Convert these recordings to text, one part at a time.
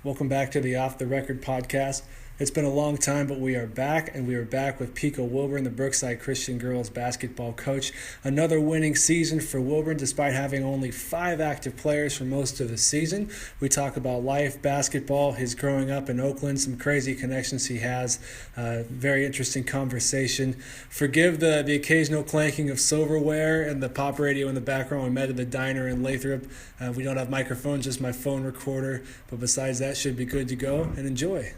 Welcome back to the Off the Record podcast. It's been a long time, but we are back, and we are back with Pico Wilburn, the Brookside Christian girls basketball coach. Another winning season for Wilburn, despite having only 5 active players for most of the season. We talk about life, basketball, his growing up in Oakland, some crazy connections he has. Very interesting conversation. Forgive the occasional clanking of silverware and the pop radio in the background. We met at the diner in Lathrop. We don't have microphones, just my phone recorder. But besides that, should be good to go, and enjoy.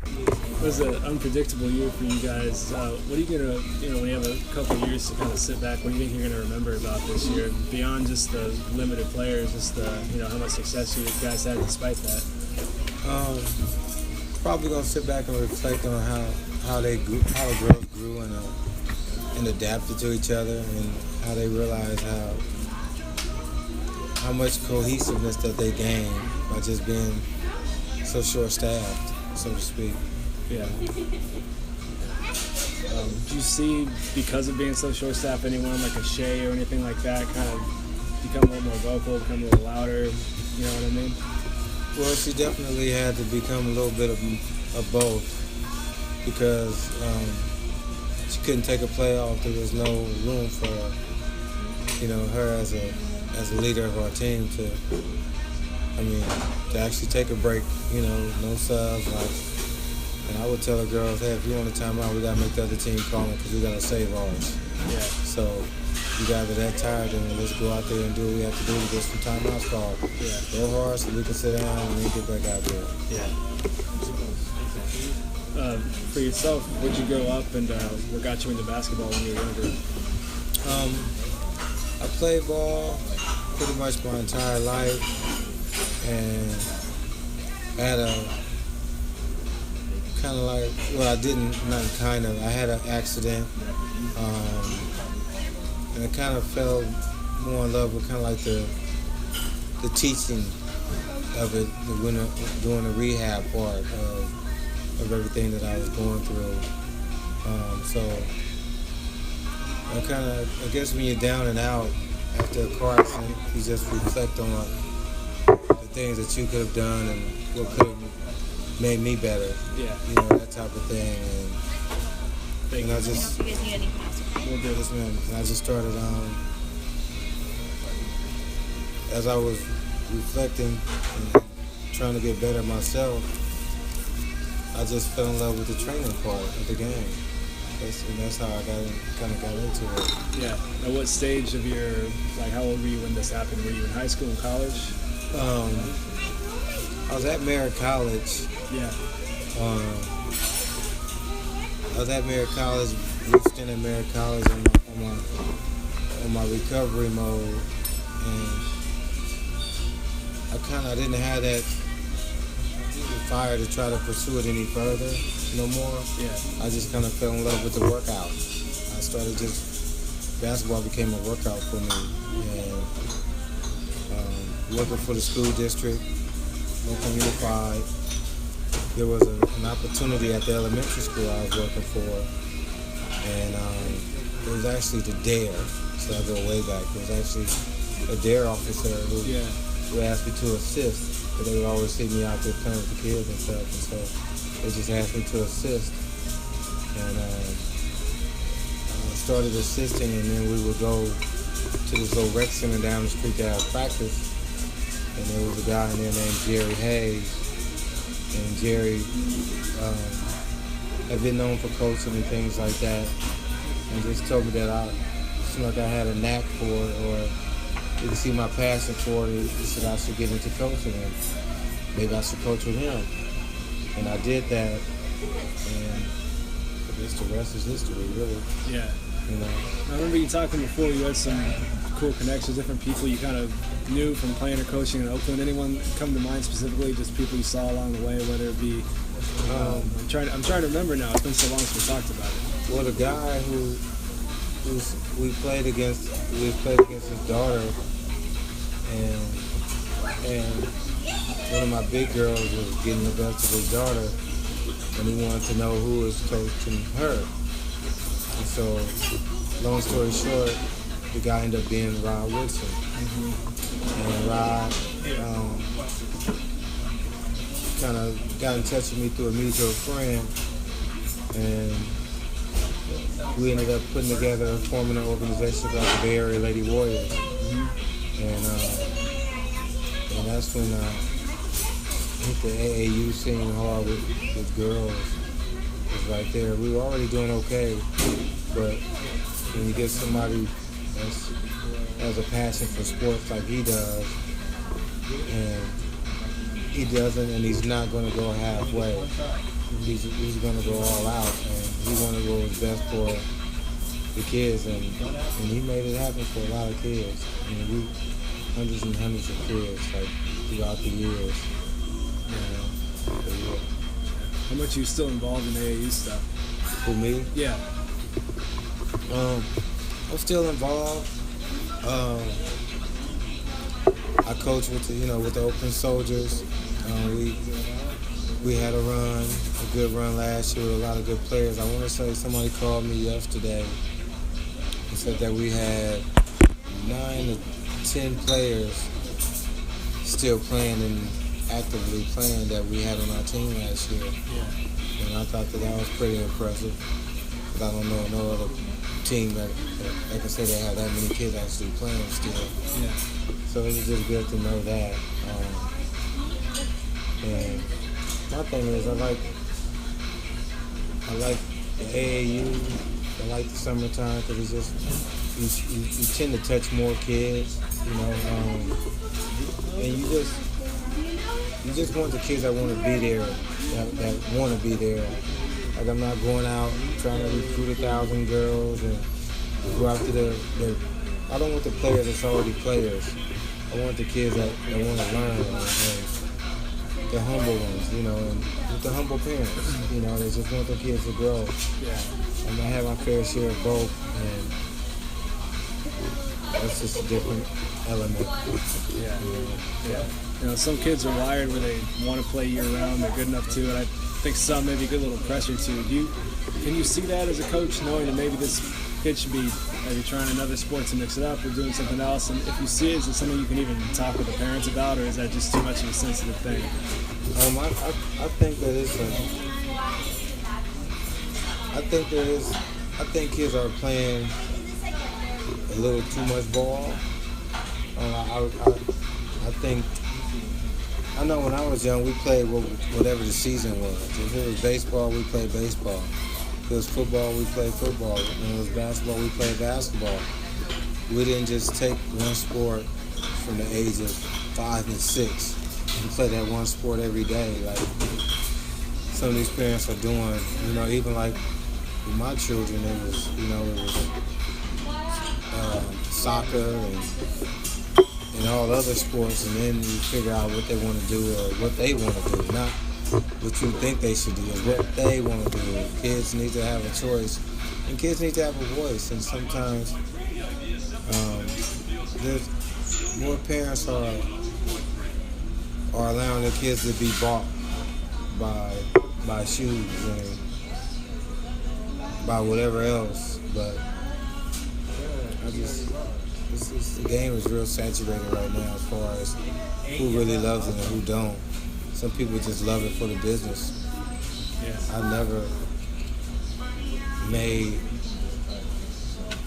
It was an unpredictable year for you guys. What are you going to, when you have a couple of years to kind of sit back, what do you think you're going to remember about this year? Beyond just the limited players, just how much success you guys had despite that? Probably going to sit back and reflect on how the girls grew and adapted to each other, and how they realized how much cohesiveness that they gained by just being so short-staffed, so to speak. Yeah. Do you see, because of being so short-staffed, anyone like a Shea or anything like that kind of become a little more vocal, become a little louder? You know what I mean? Well, she definitely had to become a little bit of both, because she couldn't take a play off. There was no room for her as a leader of our team to actually take a break. No subs, and I would tell the girls, hey, if you want a timeout, we got to make the other team call it, because we got to save ours. Yeah. So you guys are that tired, and let's go out there and do what we have to do to get some timeouts called. Yeah. Go hard so we can sit down and then get back out there. Yeah. For yourself, where'd you grow up, and what got you into basketball when you were younger? I played ball pretty much my entire life, and I had I had an accident, and I kind of fell more in love with kind of like the teaching of it, doing the rehab part of everything that I was going through. So I guess when you're down and out after a car accident, you just reflect on the things that you could have done and what could have made me better. Yeah. That type of thing. And I just, you guys need any plastic. we'll do this, man. And I just started as I was reflecting and trying to get better myself, I just fell in love with the training part of the game. That's how I got into it. Yeah. At what stage of how old were you when this happened? Were you in high school and college? I was at Merritt College. Yeah. I was at Merritt College, stint at Merritt College on my recovery mode, and I didn't have that fire to try to pursue it any further no more. Yeah. I just kind of fell in love with the workout. Basketball became a workout for me, and working for the school district, Oakland Unified, there was an opportunity at the elementary school I was working for, and it was actually the DARE, so I go way back. It was actually a DARE officer who asked me to assist, but they would always see me out there playing with the kids and stuff, and so they just asked me to assist, and I started assisting, and then we would go to this little rec center down the street to have practice, and there was a guy in there named Jerry Hayes, and Jerry had been known for coaching and things like that, and just told me that it seemed like I had a knack for it, or you can see my passion for it. He said I should get into coaching, and maybe I should coach with him. And I did that, and I guess the rest is history, really. Yeah. I remember you talking before, you had some cool connections, different people you kind of knew from playing or coaching in Oakland. Anyone come to mind specifically, just people you saw along the way, whether it be, I'm trying to remember now, it's been so long since we talked about it. Well, the guy who we played against his daughter, and one of my big girls was getting the best of his daughter, and he wanted to know who was coaching her. And so, long story short, the guy ended up being Rod Woodson. And Rod kind of got in touch with me through a mutual friend, and we ended up forming an organization called the Bay Area Lady Warriors. Mm-hmm. And that's when I hit the AAU scene hard with girls. It was right there. We were already doing okay, but when you get somebody that has a passion for sports like he does, and he doesn't, and he's not going to go halfway. He's going to go all out, and he want to go his best for the kids, and he made it happen for a lot of kids. I mean, hundreds and hundreds of kids, like, throughout the years. How much are you still involved in AAU stuff? For me? Yeah. I'm still involved. I coach with the Oakland Soldiers. We had a good run last year with a lot of good players. I want to say somebody called me yesterday and said that we had 9 to 10 players still playing and actively playing that we had on our team last year. Yeah. And I thought that was pretty impressive. Because I don't know no other team that can say they have that many kids actually playing still. Yeah. So it was just good to know that. And my thing is, I like the AAU. I like the summertime because it's just you tend to touch more kids, and you just want the kids that want to be there, that want to be there. Like, I'm not going out trying to recruit 1,000 girls and go after I don't want the players that's already players. I want the kids that want to learn, and the humble ones, and with the humble parents, they just want their kids to grow. Yeah. And I have my fair share of both, and that's just a different element. Yeah. Some kids are wired where they want to play year-round, they're good enough to, and I think some maybe get a little pressure to. Can you see that as a coach, knowing that maybe this kid should be maybe trying another sport to mix it up or doing something else? And if you see it, is it something you can even talk with the parents about, or is that just too much of a sensitive thing? I think that it's I think kids are playing a little too much ball. I know when I was young, we played whatever the season was. If it was baseball, we played baseball. If it was football, we played football. When it was basketball, we played basketball. We didn't just take one sport from the age of 5 and 6 and play that one sport every day. Like some of these parents are doing, even like with my children, it was soccer and all other sports, and then you figure out what they want to do or what they want to do, not what you think they should do, or what they want to do. Kids need to have a choice, and kids need to have a voice, and sometimes there's more parents are allowing their kids to be bought by shoes and by whatever else, but the game is real saturated right now as far as who really loves it and who don't. Some people just love it for the business. Yeah. I never made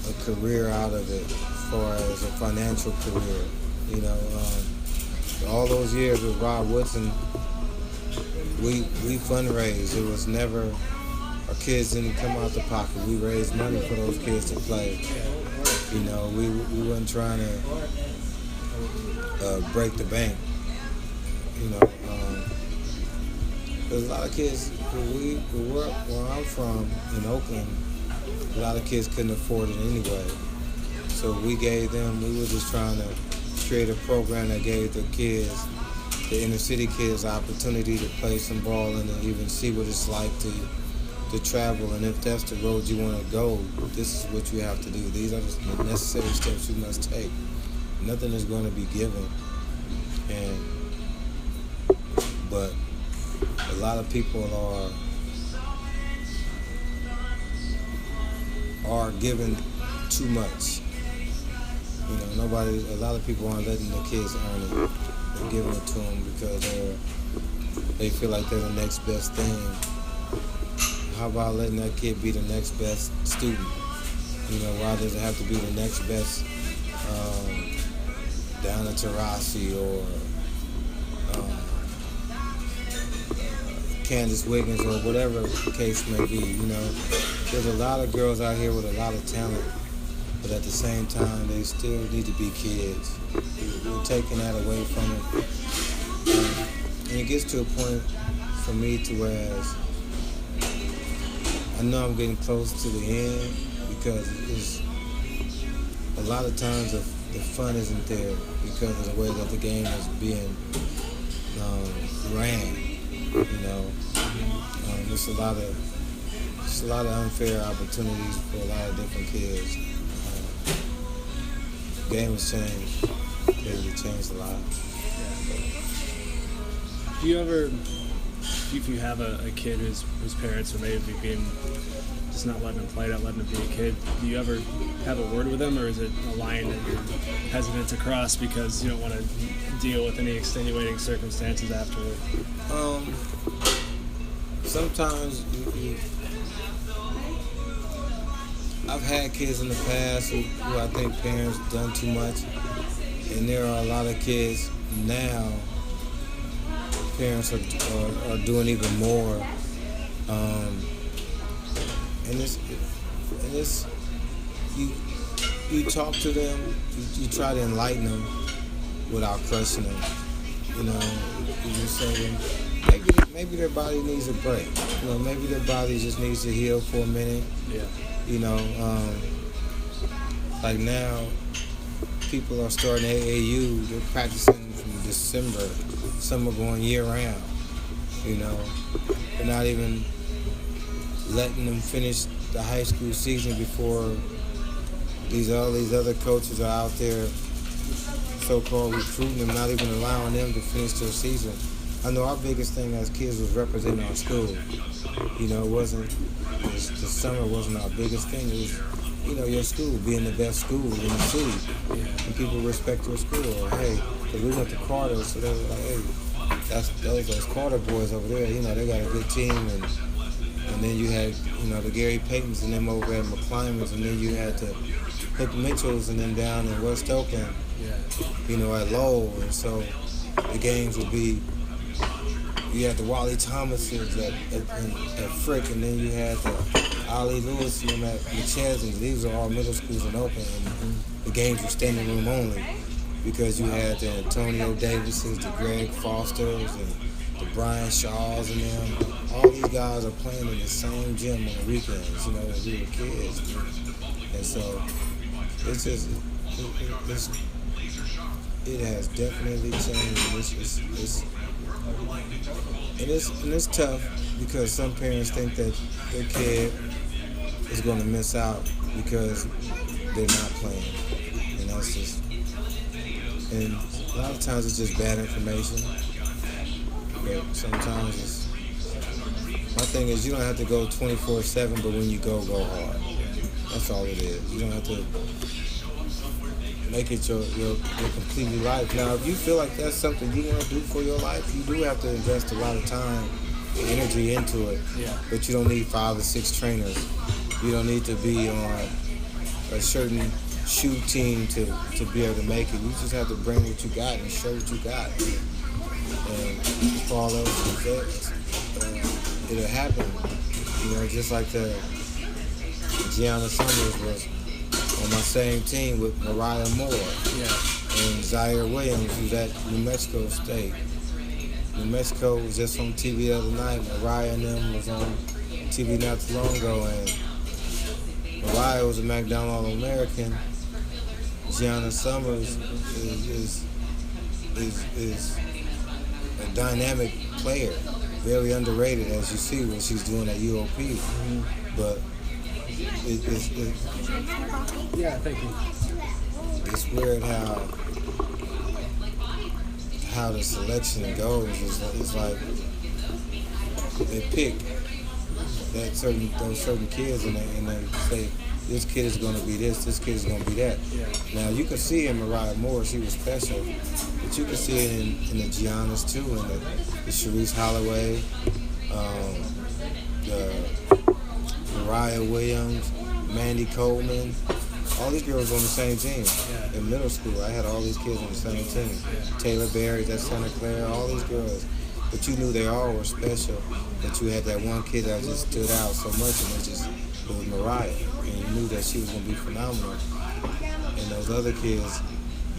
a career out of it as far as a financial career. All those years with Rob Woodson, we fundraised. It was never, our kids didn't come out the pocket. We raised money for those kids to play. We weren't trying to break the bank. There's a lot of kids, where I'm from in Oakland, a lot of kids couldn't afford it anyway. So we were just trying to create a program that gave the kids, the inner city kids, the opportunity to play some ball and to even see what it's like to travel, and if that's the road you want to go, this is what you have to do. These are the necessary steps you must take. Nothing is going to be given, but a lot of people are giving too much. A lot of people aren't letting the kids earn it. They're giving it to them because they feel like they're the next best thing. How about letting that kid be the next best student? Why does it have to be the next best down at Taurasi or Candace Wiggins or whatever the case may be? There's a lot of girls out here with a lot of talent, but at the same time, they still need to be kids. We're taking that away from it. And it gets to a point for me to where I know I'm getting close to the end because a lot of times the fun isn't there because of the way that the game is being ran. There's a lot of unfair opportunities for a lot of different kids. The game has changed. It's changed a lot. Do you ever, if you have a kid whose parents are maybe being just not letting him play, not letting him be a kid, do you ever have a word with them, or is it a line that you're hesitant to cross because you don't want to deal with any extenuating circumstances afterward? Sometimes I've had kids in the past who I think parents done too much, and there are a lot of kids now. Parents are doing even more, and it's you talk to them, you try to enlighten them without crushing them. You just say to them, maybe their body needs a break. Maybe their body just needs to heal for a minute. Yeah. Like now, people are starting AAU. They're practicing from December. Some are going year round. They're not even letting them finish the high school season before all these other coaches are out there so-called recruiting them, not even allowing them to finish their season. I know our biggest thing as kids was representing our school. It wasn't, the summer wasn't our biggest thing. It was, your school being the best school in the city. And people respect your school. Or, hey, because we went to Carter, so they were like, hey, those Carter boys over there, they got a good team. And then you had, the Gary Paytons and them over at McClymonds, and then you had the Hook Mitchells and them down in West Oakland, at Lowell. And so the games would be, you had the Wally Thomases at Frick, and then you had the Ollie Lewis and them at McChesney. These are all middle schools in Oakland, and the games were standing room only because you had the Antonio Davises, the Greg Fosters, and the Brian Shaws and them. All these guys are playing in the same gym on the weekends, as we were kids. And so it's just, it has definitely changed. It's tough because some parents think that their kid is going to miss out because they're not playing, and that's just. And a lot of times it's just bad information, but sometimes it's. My thing is you don't have to go 24/7, but when you go hard. That's all it is. You don't have to make it your completely life. Now, if you feel like that's something you want to do for your life, you do have to invest a lot of time and energy into it. Yeah. But you don't need 5 or 6 trainers. You don't need to be on a certain shoe team to be able to make it. You just have to bring what you got and show what you got. And if all else is there, it'll happen. Just like Gianna Summers was on my same team with Mariah Moore and Zaire Williams, who's at New Mexico State. New Mexico was just on TV the other night. Mariah and them was on TV not too long ago, and Mariah was a McDonald All-American. Gianna Summers is a dynamic player, very underrated, as you see what she's doing at UOP. But yeah, thank you. It's weird how the selection goes. It's like they pick those certain kids and they say this kid is going to be this kid is going to be that. Yeah. Now you can see in Mariah Moore she was special, but but you can see it in the Giannas too, and the Sharice Holloway, the Mariah Williams, Mandy Coleman. All these girls on the same team. In middle school, I had all these kids on the same team. Taylor Berry, that's Santa Clara, all these girls. But you knew they all were special. But you had that one kid that just stood out so much, and it was Mariah. And you knew that she was going to be phenomenal. And those other kids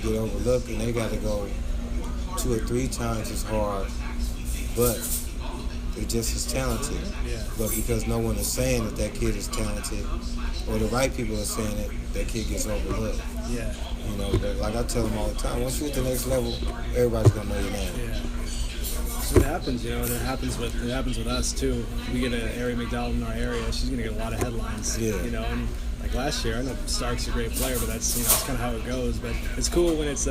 get overlooked, and they got to go 2 or 3 times as hard. But they're just as talented. But because no one is saying that kid is talented, or the right people are saying it, that kid gets overlooked. You know, but like I tell them all the time, once you hit the next level, everybody's gonna know your name. So it happens, and it happens with us too. We get an Ari McDowell in our area, she's gonna get a lot of headlines. And like last year, I know Stark's a great player, but that's it's kind of how it goes. But it's cool when it's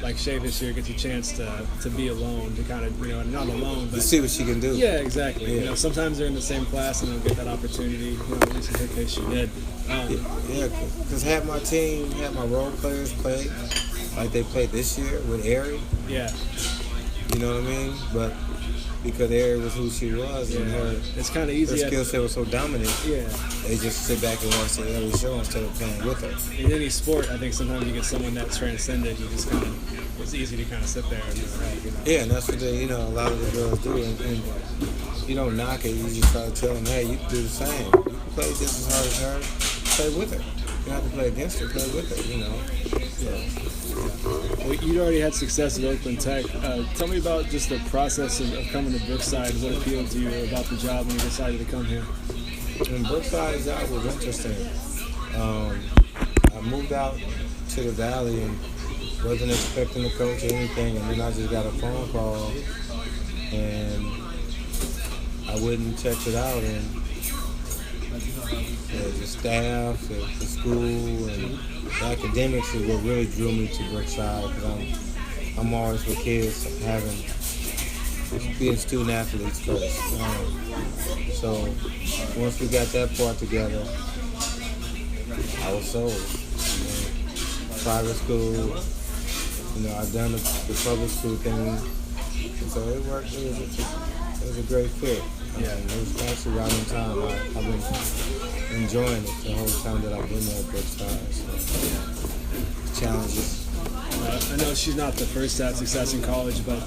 like Shea this year gets a chance to be alone, to kind of not alone, but to see what she can do. Yeah, exactly. Sometimes they're in the same class and they'll get that opportunity. At least in her case, she did. Because had my role players played like they played this year with Ari. You know what I mean? But because Ari was who she was, and it's kind of easy. Her skill set was so dominant. They just sit back and watch the every show instead of playing with her. In any sport, I think sometimes you get someone that's transcendent. You just it's easy to kind of sit there and do it. Yeah, and that's what a lot of the girls do, and you don't knock it. You just try to tell them, hey, you can do the same. You can play just as hard as her. Play with her. You don't have to play against her. Play with her. Well, you'd already had success at Oakland Tech. Tell me about just the process of coming to Brookside. What appealed to you about the job when you decided to come here? When Brookside's job was interesting. I moved out to the Valley and wasn't expecting to coach or anything, and then I just got a phone call, and I went and checked it out, and the staff, the school, and the academics is what really drew me to Brookside, because I'm always for kids being student athletes first. So once we got that part together, I was sold. Private school, I've done the public school thing, and so it worked. It was a great fit. It was actually right on time. I've been enjoying it the whole time that I've been there at Brookside. So, challenges. I know she's not the first to have success in college, but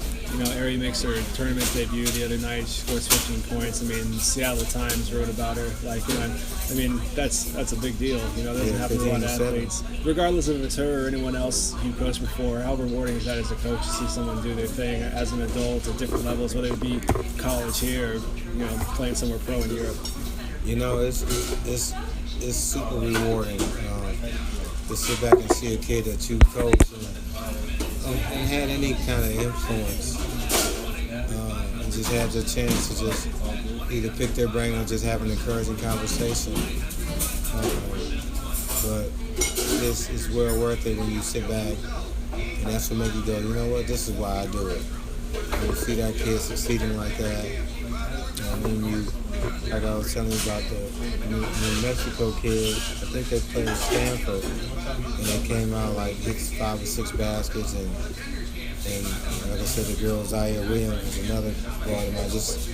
Ari makes her tournament debut the other night. She scores 15 points. Seattle Times wrote about her. That's a big deal. Doesn't happen to a lot of athletes. Regardless of if it's her or anyone else you coached before, how rewarding is that as a coach to see someone do their thing as an adult at different levels, whether it be college here or playing somewhere pro in Europe? It's super rewarding to sit back and see a kid that you coach and had any kind of influence, and just had the chance to just either pick their brain or just have an encouraging conversation. But it's well worth it when you sit back, and that's what makes you go, you know what, this is why I do it. When you see that kid succeeding like that, and then you, like I was telling you about the New Mexico kid, I think they played at Stanford, and they came out like hit 5 or 6 baskets, and like I said, the girl Zaya Williams was another guard, and I just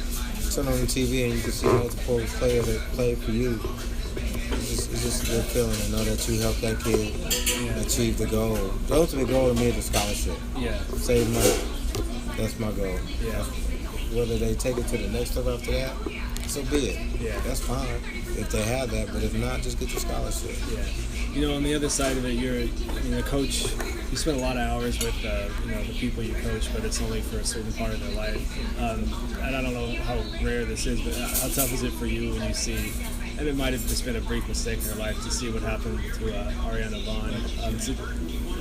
turn on the TV and you can see multiple players that play for you. It's just a good feeling to know that you helped that kid achieve the goal. The ultimate goal to me is the scholarship. Save money. That's my goal. Whether they take it to the next level after that, so be it. That's fine if they have that, but if not, just get the scholarship. On the other side of it, you're a coach. You spend a lot of hours with the people you coach, but it's only for a certain part of their life. And I don't know how rare this is, but how tough is it for you when you see, and it might have just been a brief mistake in her life, to see what happened to Ariana Vaughn.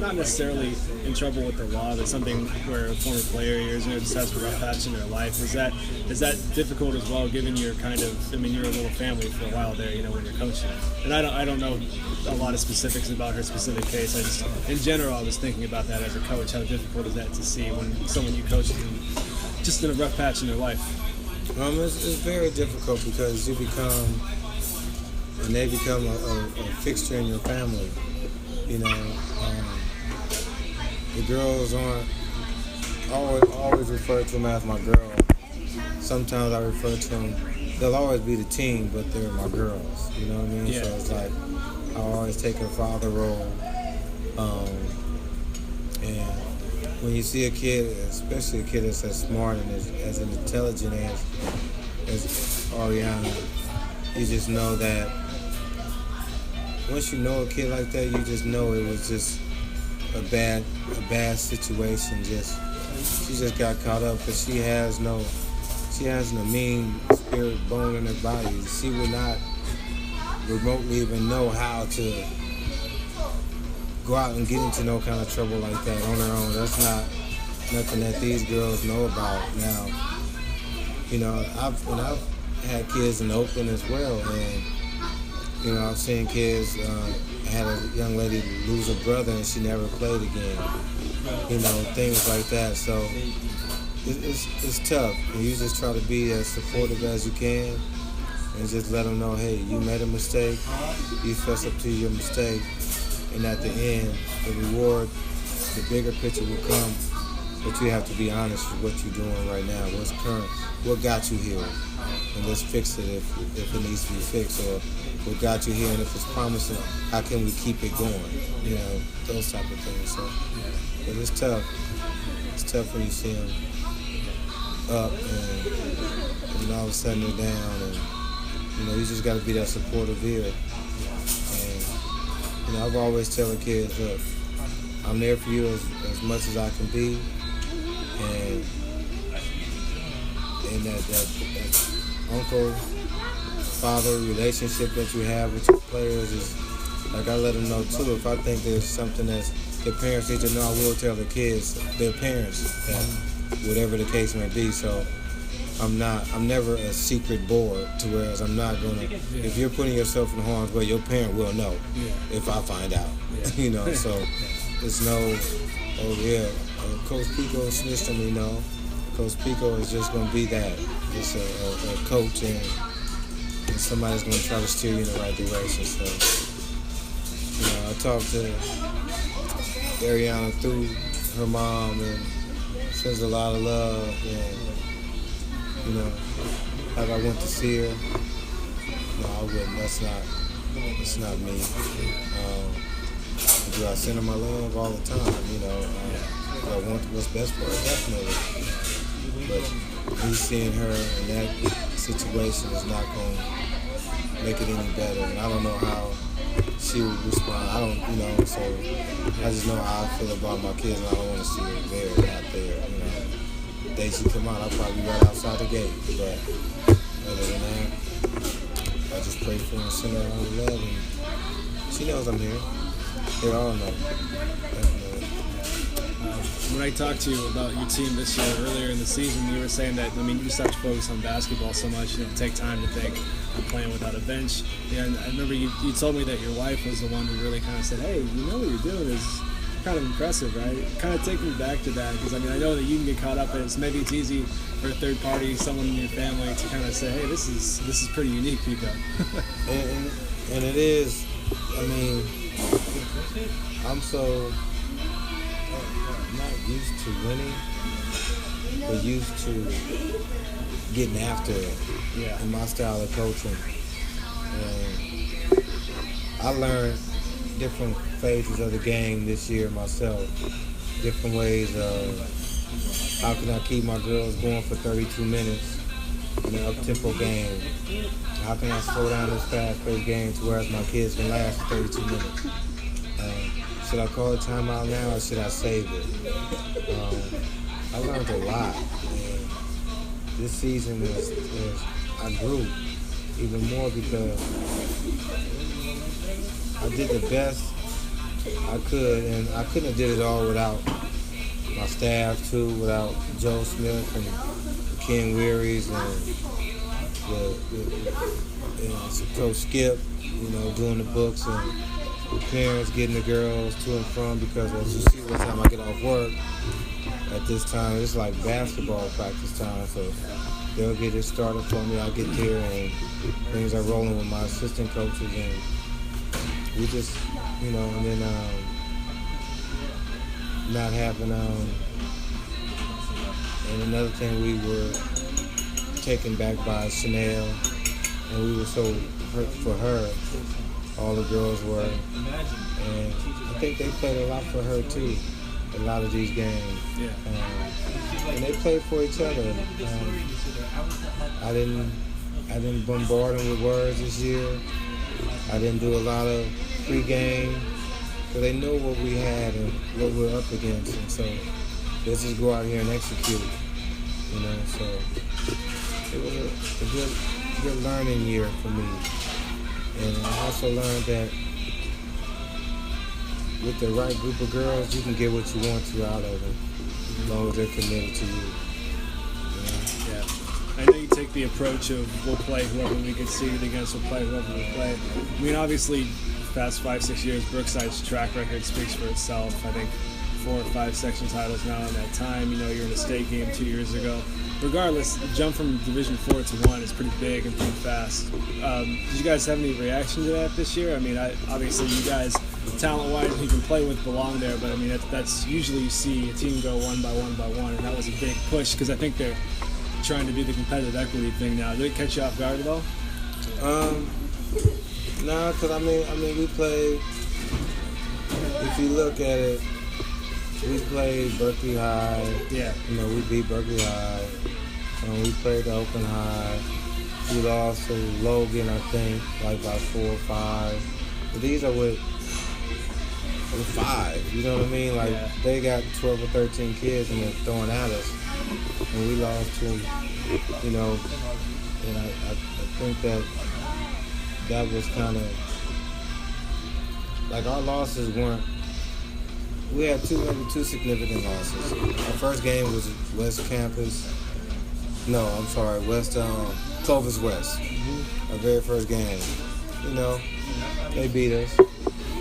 Not necessarily in trouble with the law, but something where a former player of yours just has a rough patch in their life. Is that difficult as well, given your you're a little family for a while there, when you're coaching? And I don't know a lot of specifics about her specific case. I just, in general, I was thinking about that as a coach. How difficult is that to see when someone you coach is just in a rough patch in their life? It's very difficult because they become a fixture in your family. The girls aren't always refer to them as my girl. Sometimes I refer to them. They'll always be the team, but they're my girls. You know what I mean? Yeah. So it's like I always take a father role. And when you see a kid, especially a kid that's as smart and as intelligent as Ariana, you just know that once you know a kid like that, you just know it was just a bad situation. She just got caught up because she has no mean spirit bone in her body. She would not remotely even know how to go out and get into no kind of trouble like that on her own. That's not nothing that these girls know about now. You know, I've had kids in Oakland as well, and you know, I've seen kids. I had a young lady lose a brother and she never played again. You know, things like that. So it's tough. And you just try to be as supportive as you can and just let them know, hey, you made a mistake. You fess up to your mistake. And at the end, the reward, the bigger picture will come. But you have to be honest with what you're doing right now. What's current? What got you here? And let's fix it if it needs to be fixed. Or what got you here, and if it's promising, how can we keep it going? You know, those type of things. So, but it's tough. It's tough when you see them up and all of a sudden they're down, and you know, you just got to be that supportive ear. And you know, I've always tell the kids, look, I'm there for you as much as I can be, and that uncle, father relationship that you have with your players is, like, I let them know too. If I think there's something that the parents need to know, I will tell the kids, their parents, that whatever the case may be. So I'm never a secret board to whereas I'm not gonna, if you're putting yourself in harm's way, your parent will know if I find out. You know, so it's no, oh yeah, Coach Pico snitched on me. No, Coach Pico is just gonna be that. Just a coach, and somebody's gonna try to steer you in the right direction. So, you know, I talked to Ariana through her mom, and sends a lot of love. And you know, like I went to see her. No, I wouldn't. That's not me. Do I send her my love all the time? You know, do I want what's best for her? Definitely. But me seeing her in that situation is not going to make it any better. And I don't know how she would respond. I don't, you know, so I just know how I feel about my kids, and I don't want to see her there, not there, you know. The day she come out, I'll probably be right outside the gate. But other than that, I just pray for her and send her all the love. And she knows I'm here. They all know. Definitely. When I talked to you about your team this year, earlier in the season, you were saying that, I mean, you just have to focus on basketball so much, you don't take time to think I'm playing without a bench. And I remember you told me that your wife was the one who really kind of said, hey, you know what you're doing is kind of impressive, right? Kind of take me back to that, because I mean, I know that you can get caught up in it. So maybe it's easy for a third party, someone in your family, to kind of say, hey, this is pretty unique, Pico. and it is. I mean, I'm so not used to winning, but used to getting after it. Yeah. In my style of coaching. And I learned different phases of the game this year myself. Different ways of how can I keep my girls going for 32 minutes in an up-tempo game. How can I slow down this fast-paced game to whereas my kids can last for 32 minutes? Should I call a timeout now, or should I save it? I learned a lot. And this season I grew even more because I did the best I could, and I couldn't have did it all without my staff too, without Joe Smith and Ken Wearies and Coach Skip, you know, doing the books, and the parents getting the girls to and from, because as you see, by the time I get off work at this time, it's like basketball practice time, so they'll get it started for me. I'll get there, and things are rolling with my assistant coaches, and we just, you know, and then not having And another thing, we were taken back by Chanel, and we were so hurt for her. All the girls were, and I think they played a lot for her too. A lot of these games, and they played for each other. I didn't bombard them with words this year. I didn't do a lot of pregame, because they know what we had and what we're up against, and so let's just go out here and execute. So it was a good learning year for me. And I also learned that with the right group of girls, you can get what you want to out of them, as long as they're committed to you. Yeah. I know you take the approach of we'll play whoever we get seeded against, we'll play whoever we play. I mean, obviously, the past 5-6 years, Brookside's track record speaks for itself. I think 4 or 5 section titles now in that time. You're in a state game 2 years ago. Regardless, the jump from Division 4 to 1 is pretty big and pretty fast. Did you guys have any reaction to that this year? I mean, obviously you guys, talent-wise, who you can play with belong there, but I mean, that's usually you see a team go one by one by one, and that was a big push because I think they're trying to do the competitive equity thing now. Did it catch you off guard at all? No, because I mean, we played. If you look at it, we played Berkeley High. Yeah. We beat Berkeley High. We played Oakland High. We lost to Logan, I think, like by 4 or 5. But these are with 5. You know what I mean? Like they got 12 or 13 kids and they're throwing at us, and we lost to them. And I think that was kind of like our losses weren't. We had maybe two significant losses. Our first game was West Campus. No, I'm sorry, Clovis West. Our very first game. They beat us,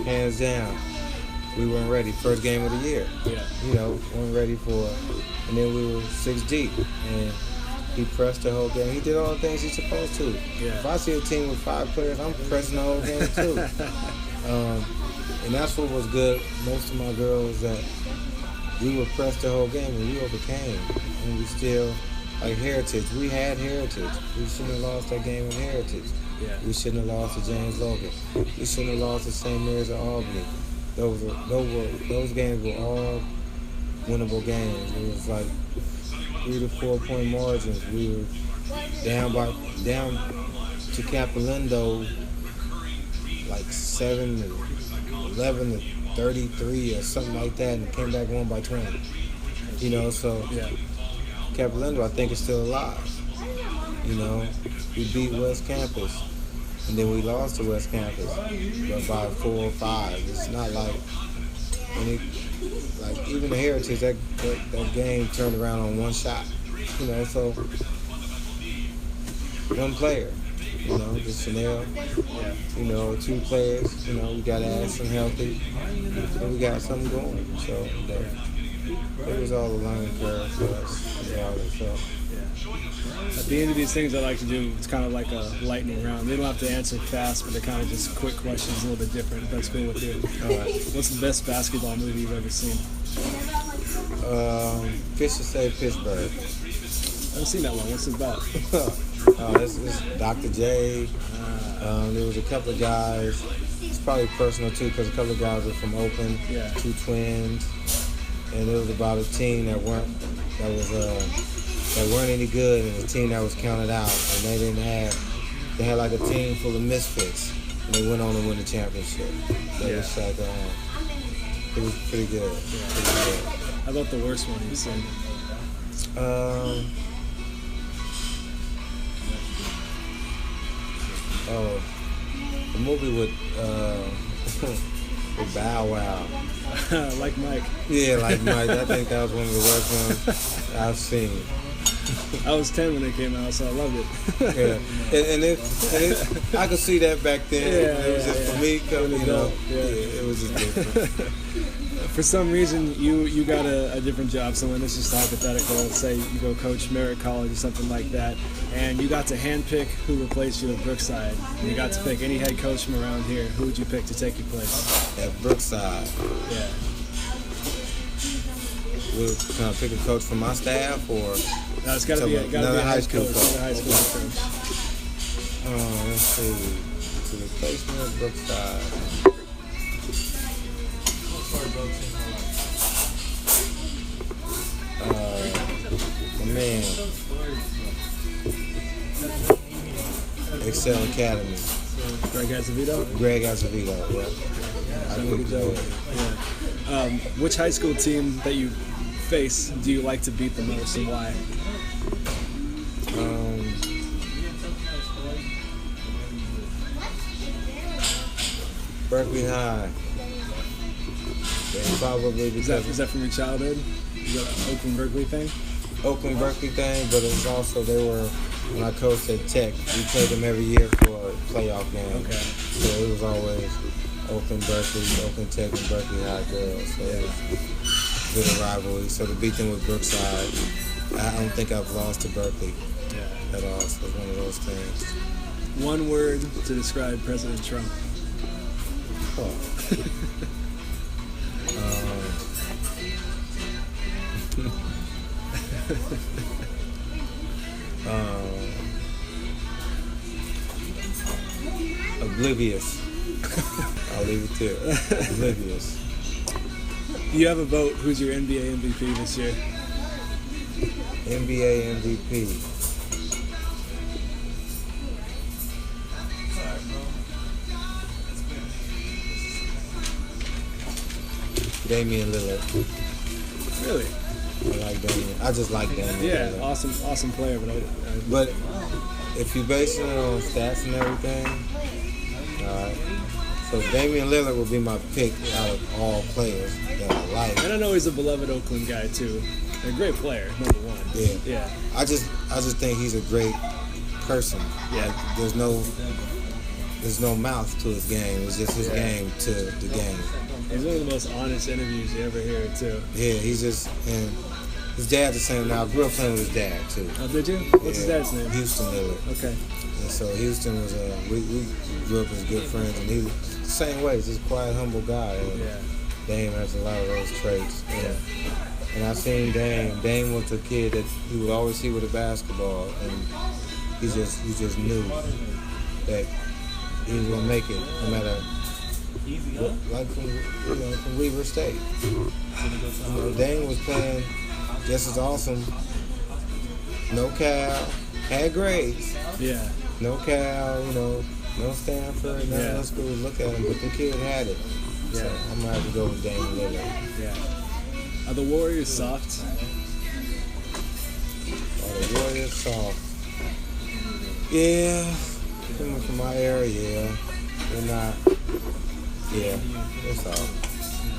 hands down. We weren't ready. First game of the year. Yeah. Weren't ready for it. And then we were 6 deep, and he pressed the whole game. He did all the things he's supposed to. Yeah. If I see a team with 5 players, I'm pressing the whole game too. And that's what was good. Most of my girls, that we were pressed the whole game and we overcame. And we still, like Heritage, we had Heritage. We shouldn't have lost that game in Heritage. Yeah. We shouldn't have lost to James Logan. We shouldn't have lost to St. Mary's or Albany. Those games were all winnable games. It was like 3 to 4 point margins. We were down to Capilindo like 7 to 11 to 33 or something like that, and came back 1 by 20. So Capilindo, I think, is still alive. We beat West Campus, and then we lost to West Campus, but by 4 or 5. It's not like even the Heritage, that game turned around on 1 shot. So one player. Just Chanel. 2 players. We got Ashton healthy, and we got something going. So it was all a learning curve for us. At the end of these things, I like to do, it's kind of like a lightning round. They don't have to answer fast, but they're kind of just quick questions, a little bit different. If that's cool with you. All right. What's the best basketball movie you've ever seen? Fisher Say Pittsburgh. I haven't seen that one. What's it about? It's Dr. J. There was a couple of guys. It's probably personal too, because a couple of guys were from Oakland. Yeah. 2 twins, and it was about a team that weren't any good, and a team that was counted out, and they had like a team full of misfits, and they went on to win the championship. It was like, it was pretty good. Yeah. Pretty good. How about the worst one you've seen? The movie with Bow Wow. Like Mike. Yeah, like Mike. I think that was one of the worst ones I've seen. I was 10 when it came out, so I loved it. Yeah, and I could see that back then. Yeah, it was just for me, it was just different. For some reason, you got a different job somewhere. This is just hypothetical. Let's say you go coach Merritt College or something like that, and you got to handpick who replaced you at Brookside. And you got to pick any head coach from around here. Who would you pick to take your place? At Brookside. Yeah. Can I pick a coach from my staff or? No, it's got to be a high school coach. Another high school coach. Let's see. To the replacement of Brookside. My man. Excel Academy. Greg Azevedo, yeah. Good job. Yeah. Which high school team that you face do you like to beat the most and why? Berkeley High. Yeah, probably because is that from your childhood? Is that an Oakland Berkeley thing? Oakland Berkeley thing, but it's also when I coached at Tech, we played them every year for a playoff game. Okay. So it was always Oakland Berkeley, Oakland Tech, and Berkeley High girls. So it was a bit of rivalry. So to beat them with Brookside, I don't think I've lost to Berkeley at all. So it's one of those things. One word to describe President Trump. Oh. Oblivious. I'll leave it there. Oblivious. You have a vote. Who's your NBA MVP this year? NBA MVP. Damian Lillard. Really? I like Damian. I just like Damian. Yeah, Lillard. awesome player. But if you're basing it on stats and everything, all right. So Damian Lillard would be my pick out of all players that I like. And I know he's a beloved Oakland guy too. A great player, number one. Yeah. I just think he's a great person. Yeah. Like, there's no mouth to his game. It's just his game to the game. He's one of the most honest interviews you ever hear, too. Yeah, and his dad's the same now. I grew up playing with his dad, too. Oh, did you? What's his dad's name? Houston Lillard. Okay. And so Houston was, we grew up as good friends, and he was the same way, just a quiet, humble guy. And Dame has a lot of those traits. And I seen Dame. Dame was a kid that he would always see with a basketball, and he just knew that he was gonna make it, no matter what, like from Weaver State. Dame was playing just as awesome. No Cal, had grades. Yeah. No Cal, no Stanford, none of those schools look at him, but the kid had it. So I'm gonna have to go with Dame Lillard. Yeah. Are the Warriors soft? Are the Warriors soft? Yeah. Coming from my area, they're not. Yeah, they're soft.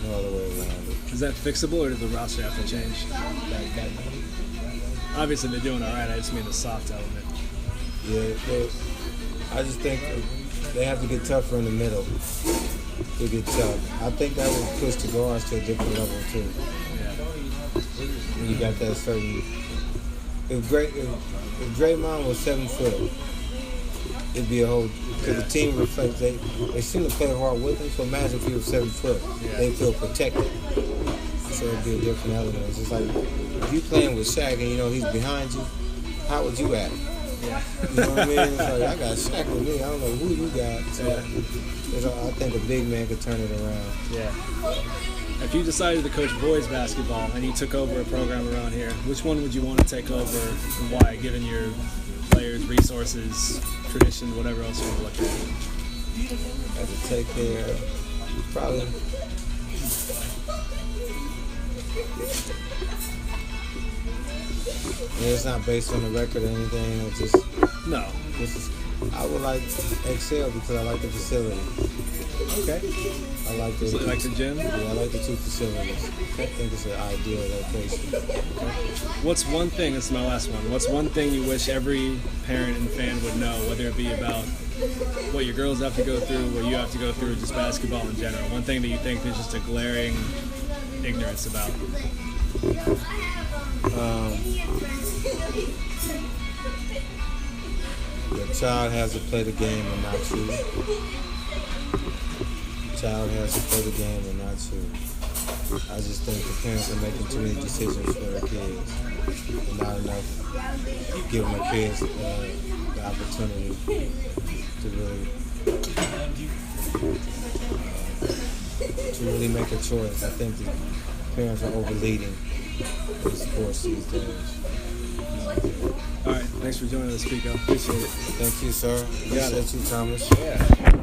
No other way around it. Is that fixable, or does the roster have to change? Obviously, they're doing all right. I just mean the soft element. Yeah, I just think they have to get tougher in the middle. They get tough. I think that would push the guards to a different level too. You got that certain. If Draymond was 7 foot, it'd be a whole. Because the team reflects they seem to play hard with him. So imagine if he was 7 foot, they feel protected. So it'd be a different element. It's just like if you playing with Shaq and he's behind you, how would you act? Yeah. You know what I mean? It's like I got Shaq with me. I don't know who you got. So I think a big man could turn it around. Yeah. If you decided to coach boys basketball and you took over a program around here, which one would you want to take over and why, given your players, resources, tradition, whatever else you would look at? Have to take care probably. It's not based on the record or anything. It's just no. I would like Excel because I like the facility. Okay. I like the gym? Yeah, I like the 2 facilities. I think it's an ideal location. What's one thing, this is my last one, what's one thing you wish every parent and fan would know, whether it be about what your girls have to go through, what you have to go through, just basketball in general? One thing that you think there's just a glaring ignorance about? The child has to play the game and not you. The child has to play the game and not you. I just think the parents are making too many decisions for their kids and not enough giving their kids the opportunity to really make a choice. I think the parents are overleading in sports these days. All right, thanks for joining us, Pico. Appreciate it. Thank you, sir. Appreciate you, Thomas. Yeah.